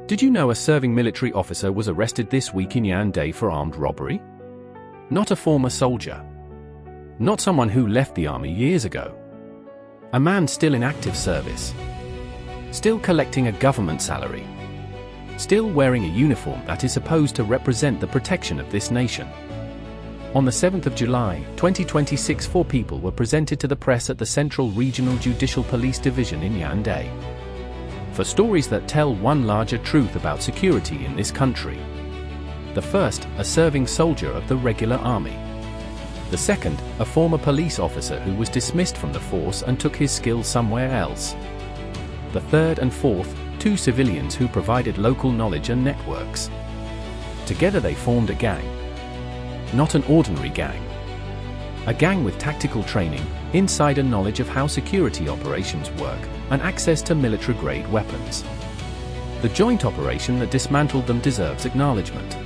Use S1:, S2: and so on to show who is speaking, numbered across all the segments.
S1: Did you know a serving military officer was arrested this week in Yaoundé for armed robbery? Not a former soldier. Not someone who left the army years ago. A man still in active service. Still collecting a government salary. Still wearing a uniform that is supposed to represent the protection of this nation. On the 7th of July, 2026, 4 people were presented to the press at the Central Regional Judicial Police Division in Yaoundé. For stories that tell one larger truth about security in this country. The first, a serving soldier of the regular army. The second, a former police officer who was dismissed from the force and took his skills somewhere else. The third and fourth, 2 civilians who provided local knowledge and networks. Together they formed a gang. Not an ordinary gang. A gang with tactical training, insider knowledge of how security operations work, and access to military-grade weapons. The joint operation that dismantled them deserves acknowledgement.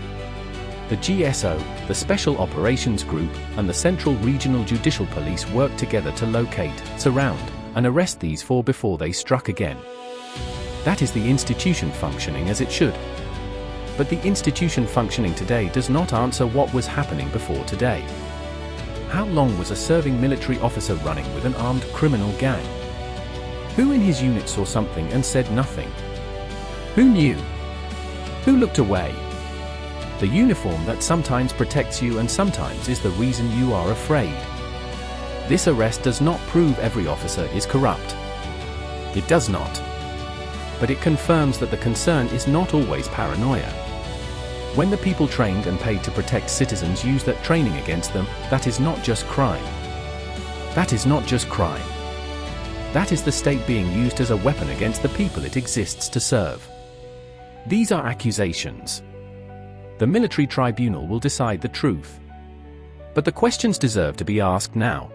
S1: The GSO, the Special Operations Group, and the Central Regional Judicial Police worked together to locate, surround, and arrest these 4 before they struck again. That is the institution functioning as it should. But the institution functioning today does not answer what was happening before today. How long was a serving military officer running with an armed criminal gang? Who in his unit saw something and said nothing? Who knew? Who looked away? The uniform that sometimes protects you and sometimes is the reason you are afraid. This arrest does not prove every officer is corrupt. It does not. But it confirms that the concern is not always paranoia. When the people trained and paid to protect citizens use that training against them, that is not just crime. That is not just crime. That is the state being used as a weapon against the people it exists to serve. These are accusations. The military tribunal will decide the truth. But the questions deserve to be asked now.